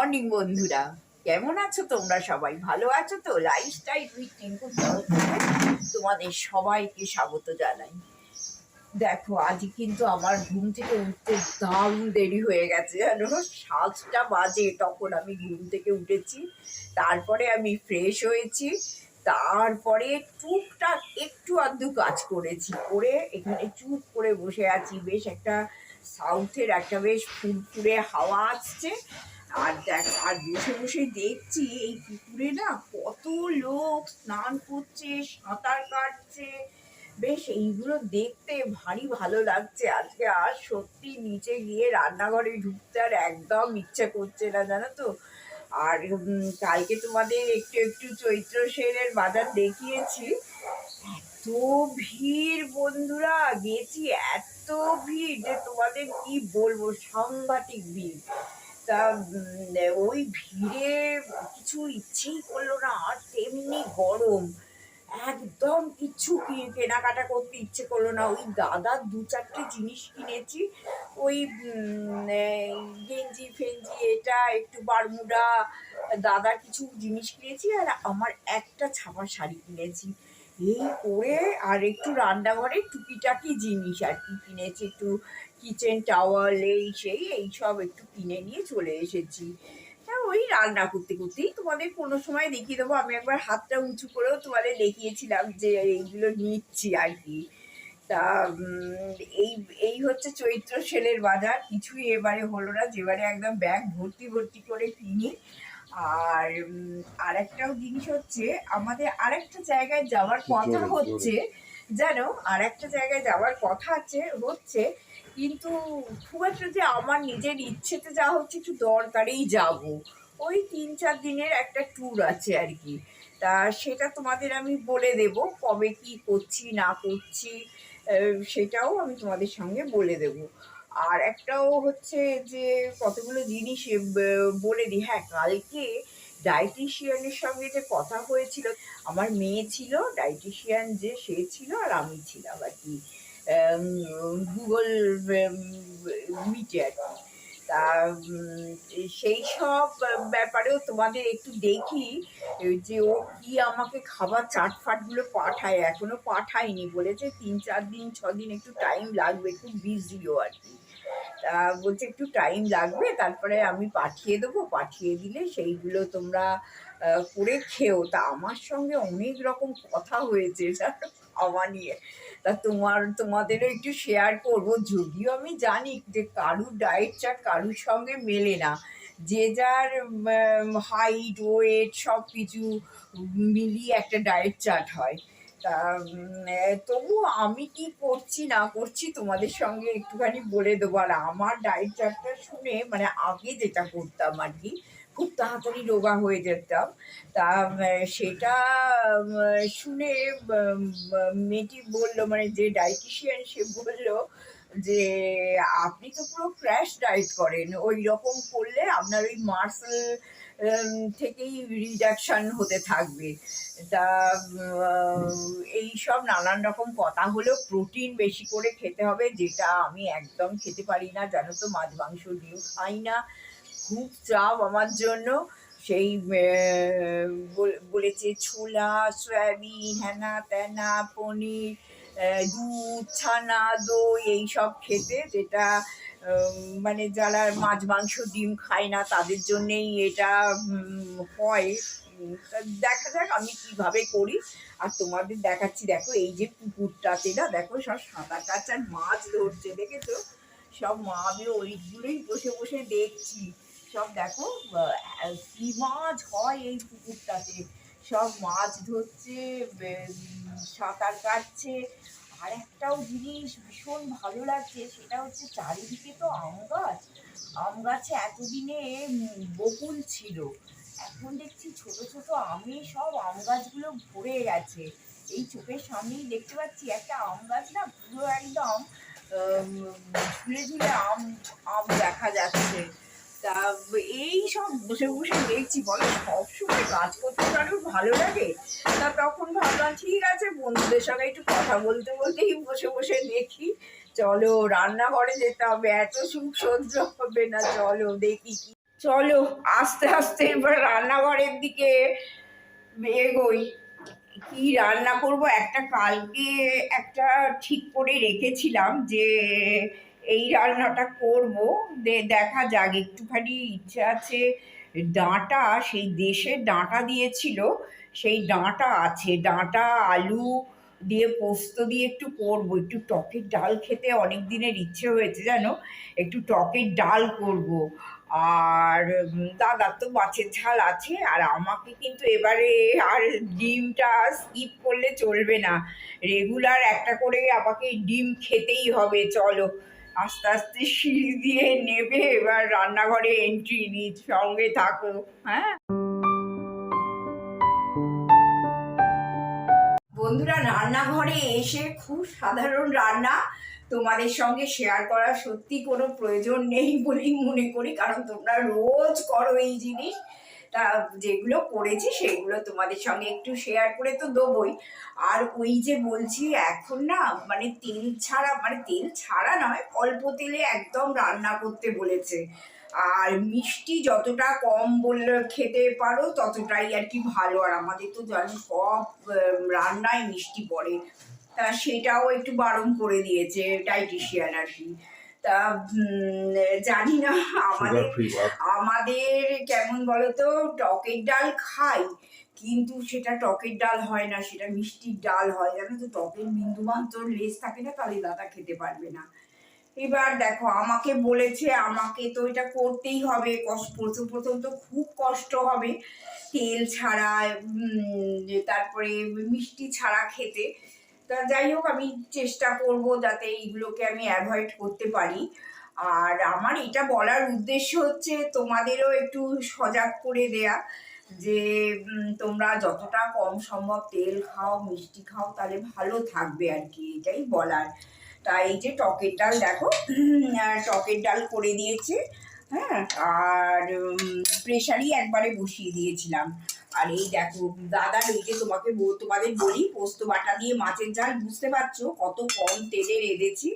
Morning বন্ধুরা, কেমন আছো তোমরা? সবাই ভালো আছো তো? লাইফস্টাইল উইথ টিঙ্কুর তরফ থেকে তোমাদের সবাইকে স্বাগত জানাই। দেখো, আজ কিন্তু আমার ঘুম থেকে উঠতে দারুণ দেরি হয়ে গেছে, জানো। 7টা বাজে তখন আমি ঘুম থেকে উঠেছি। তারপরে আমি ফ্রেশ হয়েছি। তারপরে টুকটাক একটু আধটু কাজ করেছি, করে এখানে চুপ করে বসে আছি। বেশ একটা সাউথের একটা বেশ ফুরফুরে হাওয়া আসছে। আর দেখ, আর বসে বসে দেখছি এই পুকুরে না কত লোক স্নান করছে, সাঁতার কাটছে। বেশ এইগুলো দেখতে ভারী ভালো লাগছে। আজকে আর সত্যি নিচে গিয়ে রান্নাঘরে ঢুকতে আর একদম ইচ্ছা করছে না, জানো তো। আর কালকে তোমাদের একটু একটু চৈত্র সেলের বাজার দেখিয়েছি। এত ভিড় বন্ধুরা, গেছি এত ভিড় যে তোমাদের কি বলবো, সাংঘাতিক ভিড়। তা ওই ভিড়ে কিছু ইচ্ছেই করলো না, আর তেমনি গরম, একদম কিচ্ছু কেনাকাটা করতে ইচ্ছে করলো না। ওই দাদার 2-4টে জিনিস কিনেছি, ওই গেঞ্জি ফেঞ্জি, এটা একটু বারমুডা, দাদার কিছু জিনিস কিনেছি, আর আমার একটা ছাপা শাড়ি কিনেছি। এই করে আর একটু রান্নাঘরে টুকিটাকি জিনিস আর কি কিনেছি, একটু কিচেন টাওয়াল, এই সেই এইসব একটু কিনে নিয়ে চলে এসেছি। হ্যাঁ, ওই রান্না করতে করতেই তোমাদের কোনো সময় দেখিয়ে দেবো। আমি একবার হাতটা উঁচু করেও তোমাদের দেখিয়েছিলাম যে এইগুলো নিচ্ছি আর কি। তা এই এই হচ্ছে চৈত্র সেলের বাজার। কিছুই এবারে হলো না, যেবারে একদম ব্যাগ ভর্তি ভর্তি করে কিনি। আর আরেকটাও জিনিস হচ্ছে, আমাদের আরেকটা জায়গায় যাওয়ার কথা হচ্ছে, জানো। আরেকটা জায়গায় যাওয়ার কথা হচ্ছে, কিন্তু খুব একটা যে আমার নিজের ইচ্ছেতে যাওয়া হচ্ছে, একটু দরকারেই যাব। ওই 3-4 দিনের একটা ট্যুর আছে আর কি। তা সেটা তোমাদের আমি বলে দেব, কবে কি করছি না করছি সেটাও আমি তোমাদের সঙ্গে বলে দেব। আর একটাও হচ্ছে যে কতগুলো জিনিস বলে দিই। হ্যাঁ, কালকে ডায়েটিশিয়ানের সঙ্গে যে কথা হয়েছিল, আমার মেয়ে ছিল, ডায়েটিশিয়ান যে সে ছিল, আর আমি ছিলাম আর কি গুগল মিটে আর কি। তা সেই সব ব্যাপারেও তোমাদের একটু দেখি যে ও কি আমাকে খাবার চাটফাটগুলো পাঠায়। এখনো পাঠায়নি, বলেছে 3-4 দিন 6 দিন একটু টাইম লাগবে, খুব বিজিও আর কি। তা বলছে একটু টাইম লাগবে, তারপরে আমি পাঠিয়ে দেবো, পাঠিয়ে দিলে সেইগুলো তোমরা করে খেও। তা আমার সঙ্গে অনেক রকম কথা হয়েছে জানো খাওয়া নিয়ে। তা তোমাদেরও একটু শেয়ার করবো। যদিও আমি জানি যে কারুর ডায়েট চার্ট কারুর সঙ্গে মেলে না, যে যার হাইট ওয়েট সব কিছু মিলিয়ে একটা ডায়েট চার্ট হয়। তা তবু আমি কি করছি না করছি তোমাদের সঙ্গে একটুখানি বলে দেবো। আর আমার ডায়েট চার্টটা শুনে, মানে আগে যেটা করতাম আর কি, খুব তাড়াতাড়ি রোগা হয়ে যেতাম। তা সেটা শুনে মেয়েটি বললো, মানে যে ডায়েটিশিয়ান সে বললো যে আপনি তো পুরো ক্র্যাশ ডায়েট করেন, ওই রকম করলে আপনার ওই মাসল থেকেই রিডাকশন হতে থাকবে। তা এই সব নানান রকম কথা হলো। প্রোটিন বেশি করে খেতে হবে, যেটা আমি একদম খেতে পারি না, জানো তো। মাছ মাংস ডিম খাই না, খুব চাপ আমার জন্য। সেই বলেছে ছোলা, সয়াবিন, হ্যানা ত্যানা, পনির, দুধ, ছানা, দই এইসব খেতে, যেটা মানে যারা মাছ মাংস ডিম খায় না তাদের জন্যেই এটা হয়। দেখা যাক আমি কিভাবে করি। আর তোমাদের দেখাচ্ছি, দেখো এই যে পুকুরটাতে না, দেখো সব সাঁতার কাটছে আর মাছ ধরছে, দেখেছো? সব মা, আমি ওইগুলোই বসে বসে দেখছি। সব দেখো কি মাছ হয় এই পুকুরটাতে, সব মাছ ধরছে, সাঁতার কাটছে। আর একটাও জিনিস ভীষণ ভালো লাগছে, সেটা হচ্ছে চারিদিকে তো আম গাছ। আম গাছে এতদিনে বকুল ছিল, এখন দেখছি ছোট ছোট আমে সব আম গাছগুলো ভরে গেছে। এই চোখের সামনেই দেখতে পাচ্ছি একটা আম গাছ না, পুরো একদম ঝুলে ঝুলে আম আম দেখা যাচ্ছে। তা এই সব বসে বসে দেখছি, বলো সবসময় কাজ করতে কারোর ভালো লাগে? তা তখন ভাবলাম ঠিক আছে, বন্ধুদের সঙ্গে একটু কথা বলতে বলতেই বসে বসে দেখি। চলো রান্নাঘরে যেতে হবে, এত সুখ সহ্য হবে না, চলো দেখি কি। চলো আস্তে আস্তে এবার রান্নাঘরের দিকে এগোই। কি রান্না করব, একটা কালকে একটা ঠিক করে রেখেছিলাম যে এই রান্নাটা করব। দেখা যাক, একটুখানি ইচ্ছে আছে। ডাঁটা, সেই দেশের ডাঁটা দিয়েছিল, সেই ডাঁটা আছে, ডাঁটা আলু দিয়ে পোস্ত দিয়ে একটু করব। একটু টকের ডাল খেতে অনেক দিনের ইচ্ছে হয়েছে জানো, একটু টকের ডাল করব। আর দাদার তো মাছের ঝাল আছে, আর আমাকে কিন্তু এবারে আর ডিমটা স্কিপ করলে চলবে না, রেগুলার একটা করে আমাকে ডিম খেতেই হবে। চলো আস্তে আস্তে সিঁড়ি দিয়ে নেবে এবার রান্নাঘরে এন্ট্রি নিই, সঙ্গে থাকো। হ্যাঁ বন্ধুরা, রান্নাঘরে এসে খুব সাধারণ রান্না তোমাদের সঙ্গে শেয়ার করার সত্যি কোনো প্রয়োজন নেই বলেই মনে করি, কারণ তোমরা রোজ করো এই জিনিস। তা যেগুলো করেছি সেগুলো তোমাদের সঙ্গে একটু শেয়ার করে তো দেবই। আর ওই যে বলছি, এখন না মানে তেল ছাড়া, মানে তেল ছাড়া নয়, অল্প তেলে একদম রান্না করতে বলেছে। আর মিষ্টি যতটা কম বললে খেতে পারো ততটাই আর কি ভালো। আর আমাদের তো জানি সব রান্নায় মিষ্টি পড়ে, তা সেটাও একটু বারণ করে দিয়েছে ডাইটিশিয়ান আর কি। তা জানি না, আমাদের আমাদের কেমন বলতো, টকের ডাল খাই কিন্তু সেটা টকের ডাল হয় না, সেটা মিষ্টির ডাল হয় জানো তো। টকের বিন্দুমাত্র লেস থাকে না, তাহলে দাদা খেতে পারবে না। এবার দেখো, আমাকে বলেছে, আমাকে তো এটা করতেই হবে। প্রথম প্রথম তো খুব কষ্ট হবে তেল ছাড়া, তারপরে মিষ্টি ছাড়া খেতে। তা যাই হোক, আমি চেষ্টা করব যাতে এইগুলোকে আমি অ্যাভয়েড করতে পারি। আর আমার এটা বলার উদ্দেশ্য হচ্ছে তোমাদেরও একটু সজাগ করে দেয়া, যে তোমরা যতটা কম সম্ভব তেল খাও, মিষ্টি খাও, তাহলে ভালো থাকবে আর কি, এটাই বলার। তাই এই যে টকের ডাল দেখো, টকের ডাল করে দিয়েছে। হ্যাঁ, আর প্রেশারই একবারে বসিয়ে দিয়েছিলাম। আর এই দেখো দাদার, এই যে তোমাদের বলি, পোস্ত বাটা দিয়ে মাছের ঝাল, বুঝতে পারছো কত কম তেলে রেঁধেছি।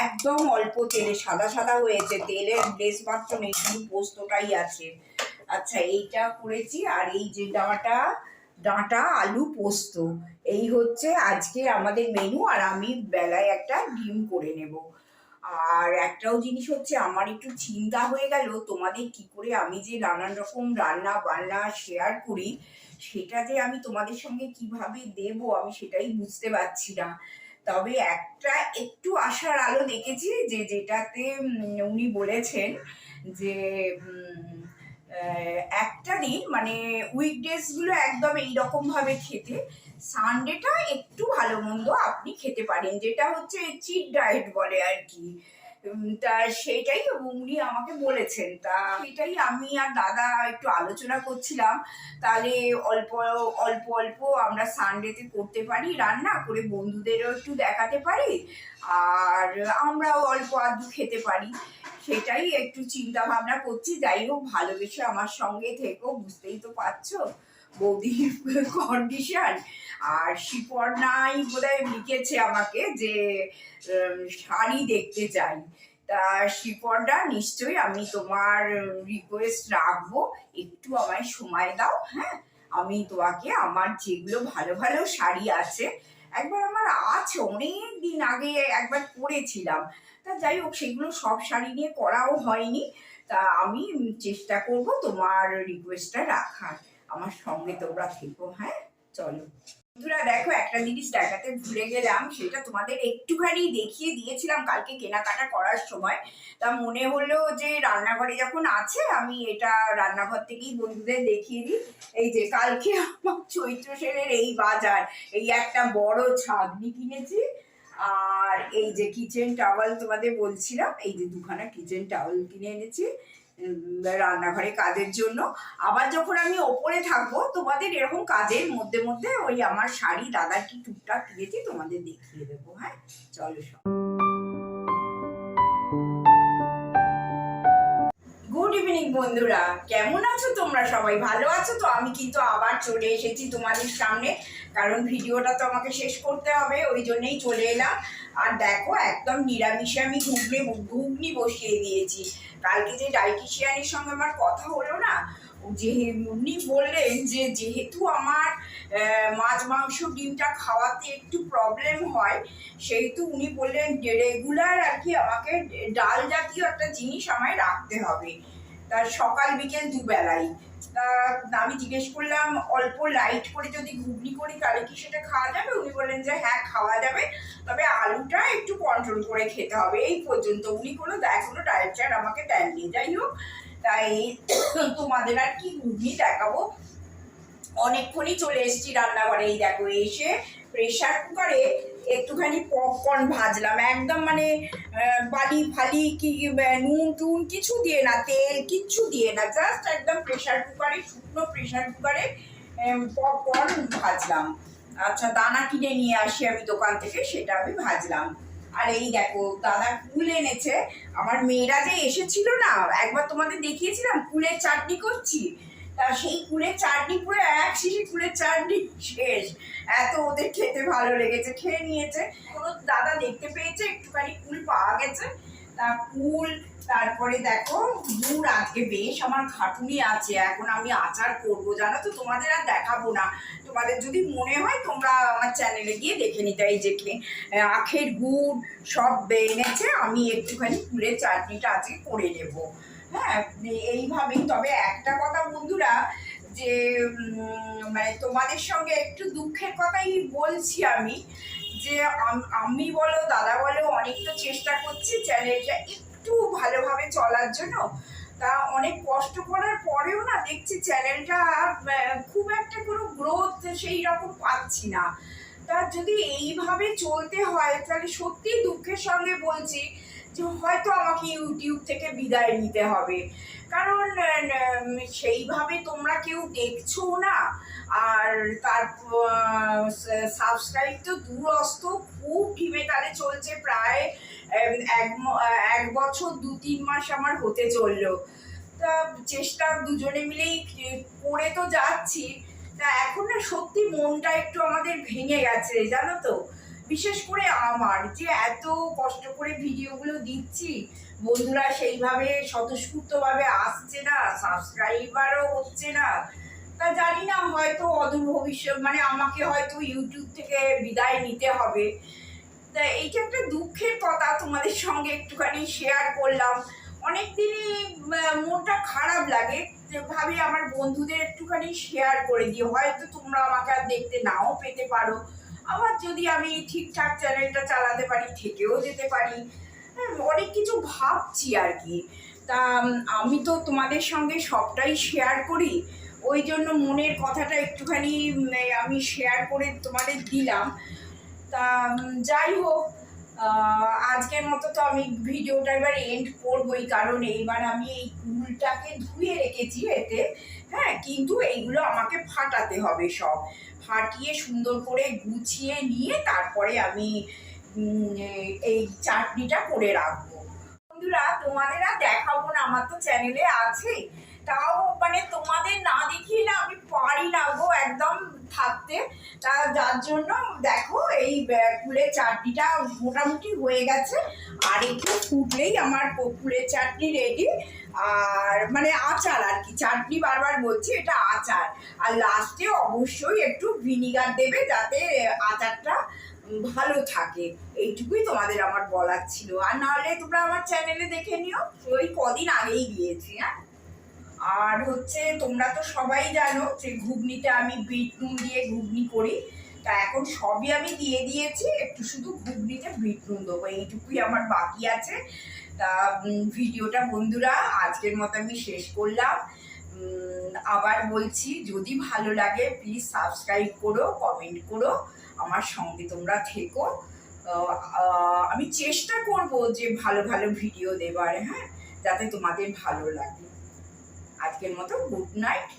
একদম অল্প তেলে সাদা সাদা হয়েছে, তেলের লেশ মাত্র নেই, শুধু পোস্তটাই আছে। আচ্ছা, এইটা করেছি। আর এই যে ডাঁটা আলু পোস্ত, এই হচ্ছে আজকে আমাদের মেনু। আর আমি বেলায় একটা ডিম করে নেব। আর একটাও জিনিস হচ্ছে, আমার একটু চিন্তা হয়ে গেল, তোমাদের কি করে আমি যে নানান রকম রান্না বান্না শেয়ার করি, সেটা যে আমি তোমাদের সঙ্গে কিভাবে দেব, আমি সেটাই বুঝতে পারছি না। তবে একটা একটু আশার আলো দেখেছি, যে যেটাতে উনি বলেছেন যে একটা দিন মানে উইকডেজ গুলো একদম এইরকম ভাবে খেতে, সানডেটা একটু ভালো মন্দ আপনি খেতে পারেন, যেটা হচ্ছে চিট ডায়েট বলে আর কি। তা সেটাই উনি আমাকে বলেছেন। তা সেটাই আমি আর দাদা একটু আলোচনা করছিলাম, তাহলে অল্প অল্প অল্প আমরা সানডেতে করতে পারি, রান্না করে বন্ধুদেরও একটু দেখাতে পারি, আর আমরাও অল্প আধটু খেতে পারি। সেটাই একটু চিন্তা ভাবনা করছি। যাই হোক, ভালোবেসে আমার সঙ্গে থেকো, বুঝতেই তো পারছো বৌদির কন্ডিশন। আর শিপর্ণাই বোধহয় লিখেছে আমাকে যে শাড়ি দেখতে চাই। তা শিপর্ণা, নিশ্চয়ই আমি তোমার রিকোয়েস্ট রাখবো, একটু আমায় সময় দাও। হ্যাঁ, আমি তোমাকে আমার যেগুলো ভালো ভালো শাড়ি আছে, একবার আমার আছে, অনেক দিন আগে একবার পরেছিলাম। তা যাই হোক, সেগুলো সব শাড়ি নিয়ে করাও হয়নি। তা আমি চেষ্টা করব তোমার রিকোয়েস্টটা রাখার। আমার সঙ্গে তোমরা থেকো। হ্যাঁ চলো বন্ধুরা, দেখো একটা জিনিস দেখাতে ভুলে গেলাম, সেটা তোমাদের একটুখানি দেখিয়ে দিয়েছিলাম কালকে কেনাকাটা করার সময়। তা মনে হলো যে রান্নাঘরে যখন আছে, আমি এটা রান্নাঘর থেকেই বন্ধুদের দেখিয়ে দিই। এই যে কালকে আমার চৈত্র সেলের এই বাজার, এই একটা বড় ছাগনি কিনেছি। আর এই যে কিচেন টাওয়াল তোমাদের বলছিলাম, এই যে দুখানা কিচেন টাওয়াল কিনে এনেছি রান্নাঘরে কাজের জন্য। আবার যখন আমি ওপরে থাকবো, তোমাদের এরকম কাজের মধ্যে মধ্যে ওই আমার শাড়ি দাদার কি টুকটাক কিনেছি তোমাদের দেখিয়ে দেবো। হ্যাঁ চলো গুড ইভিনিং মর্নিং বন্ধুরা, কেমন আছো তোমরা? সবাই ভালো আছো তো? আমি কিন্তু আবার চলে এসেছি তোমাদের সামনে, কারণ ভিডিওটা তো আমাকে শেষ করতে হবে, ওই জন্যই চলে এলাম। আর দেখো, একদম নিরামিষে আমি ঘুগনি বসিয়ে দিয়েছি। কালকে যে ডায়েটিশিয়ানের সঙ্গে আমার কথা হলো না, যে উনি বললেন যে যেহেতু আমার মাছ মাংস ডিমটা খাওয়াতে একটু প্রবলেম হয়, সেহেতু উনি বললেন রেগুলার আর কি আমাকে ডাল জাতীয় একটা জিনিস আমায় রাখতে হবে, তার সকাল বিকেল দুবেলাই। তা আমি জিজ্ঞেস করলাম অল্প লাইট করে যদি ঘুগনি করি তাহলে কি সেটা খাওয়া যাবে? উনি বললেন যে হ্যাঁ খাওয়া যাবে, তবে আলুটা একটু কন্ট্রোল করে খেতে হবে। এই পর্যন্ত, উনি এখনো ডায়েট চার্ট আমাকে দেননি। যাই হোক, তাই তোমাদের আর কি ঘুগনি দেখাবো। অনেকক্ষণই চলে এসেছি রান্নাঘরে। এই দেখো, এসে প্রেশার কুকারে একটুখানি পপকর্ন ভাজলাম, একদম মানে বালি ফালি কি নুন টুন কিছু দিয়ে না, তেল কিচ্ছু দিয়ে না, জাস্ট একদম প্রেশার কুকারে, শুকনো প্রেশার কুকারে পপকর্ন ভাজলাম। আচ্ছা, দানা কিনে নিয়ে আসি আমি দোকান থেকে, সেটা আমি ভাজলাম। আর এই দেখো, দাদা কুল এনেছে। আমার মেয়েরা যে এসেছিল না, একবার তোমাদের দেখিয়েছিলাম কুলের চাটনি করছি, তা সেই কুলের চাটনি পুরো এক শিশি কুলের চাটনি শেষ। এত ওদের খেতে ভালো লেগেছে, খেয়ে নিয়েছে। কোনো দাদা দেখতে পেয়েছে একটুখানি কুল পাওয়া গেছে, তা কুল। তারপরে দেখো গুড়, আজকে বেশ আমার খাটুনি আছে। এখন আমি আচার করবো, জানো তো, তোমাদের আর দেখাবো না। তোমাদের যদি মনে হয় তোমরা আমার চ্যানেলে গিয়ে দেখে নিতে। এই যে আখের গুড় সব এনেছে, আমি একটুখানি কুলের চাটনিটা আজকে করে নেবো। হ্যাঁ, এইভাবেই। তবে একটা কথা বন্ধুরা, যে মানে তোমাদের সঙ্গে একটু দুঃখের কথাই বলছি আমি, যে আমি বলো দাদা বলো অনেক তো চেষ্টা করছি চ্যানেলটা একটু ভালোভাবে চলার জন্য। তা অনেক কষ্ট করার পরেও না দেখছি চ্যানেলটা খুব একটা কোনো গ্রোথ সেই রকম পাচ্ছি না। তা যদি এইভাবে চলতে হয় তাহলে সত্যি দুঃখের সঙ্গে বলছি যে হয়তো আমাকে ইউটিউব থেকে বিদায় নিতে হবে, কারণ সেইভাবে তোমরা কেউ দেখছো না। আর তার সাবস্ক্রাইব তো দূরস্থ, খুব ঢিমে তালে চলছে। প্রায় এক বছর 2-3 মাস আমার হতে চললো। তা চেষ্টা দুজনে মিলেই করে তো যাচ্ছি। তা এখন না সত্যি মনটা একটু আমাদের ভেঙে গেছে, জানো তো। বিশেষ করে আমার, যে এত কষ্ট করে ভিডিওগুলো দিচ্ছি, বন্ধুরা সেইভাবে স্বতঃস্ফূর্তভাবে আসছে না, সাবস্ক্রাইবারও হচ্ছে না। তা জানি না, হয়তো অদূর ভবিষ্যৎ মানে আমাকে হয়তো ইউটিউব থেকে বিদায় নিতে হবে। তা এইটা একটা দুঃখের কথা, তোমাদের সঙ্গে একটুখানি শেয়ার করলাম। অনেকদিনই মনটা খারাপ লাগে, যে ভাবি আমার বন্ধুদের একটুখানি শেয়ার করে দিই, হয়তো তোমরা আমাকে আর দেখতে নাও পেতে পারো। আবার যদি আমি ঠিকঠাক চ্যানেলটা চালাতে পারি, থেকেও যেতে পারি। অনেক কিছু ভাবছি আর কি। তা আমি তো তোমাদের সঙ্গে সবটাই শেয়ার করি, ওই জন্য মনের কথাটা একটুখানি আমি শেয়ার করে তোমাদের দিলাম। তা যাই হোক, আজকের মতো তো আমি ভিডিওটা এবার এন্ড করবোই, কারণ এইবার আমি এই কুলটাকে ধুয়ে রেখেছি এতে। হ্যাঁ, কিন্তু এইগুলো আমাকে ফাটাতে হবে, সব ফাটিয়ে সুন্দর করে গুছিয়ে নিয়ে তারপরে আমি এই চাটনিটা করে রাখবো। বন্ধুরা, তোমাদের আর দেখাবো না, আমার তো চ্যানেলে আছে, তাও মানে তোমাদের না দেখিয়ে না আমি পারি না গো একদম থাকতে। তা যার জন্য দেখো, এই কুলের চাটনিটা মোটামুটি হয়ে গেছে। আর একটু ফুটলেই আমার কুলের চাটনি রেডি। আর মানে আচার আর কি, চাটনি বারবার বলছি, এটা আচার। আর লাস্টে অবশ্যই একটু ভিনিগার দেবে, যাতে আচারটা ভালো থাকে। এইটুকুই তোমাদের আমার বলার ছিল। আর নাহলে তোমরা আমার চ্যানেলে দেখে নিও, ওই কদিন আগেই দিয়েছি। হ্যাঁ, আর হচ্ছে তোমরা তো সবাই জানো যে ঘুগনিতে আমি বিট নুন দিয়ে ঘুগনি করি। তা এখন সবই আমি দিয়ে দিয়েছি, একটু শুধু ঘুগনিতে বিট নুন দেবো, এইটুকুই আমার বাকি আছে। তা ভিডিওটা বন্ধুরা আজকের মতো আমি শেষ করলাম। আবার বলছি, যদি ভালো লাগে প্লিজ সাবস্ক্রাইব করো, কমেন্ট করো, আমার সঙ্গে তোমরা থেকো। আমি চেষ্টা করব যে ভালো ভালো ভিডিও দেবার, হ্যাঁ, যাতে তোমাদের ভালো লাগে। আজকের মতো গুড নাইট।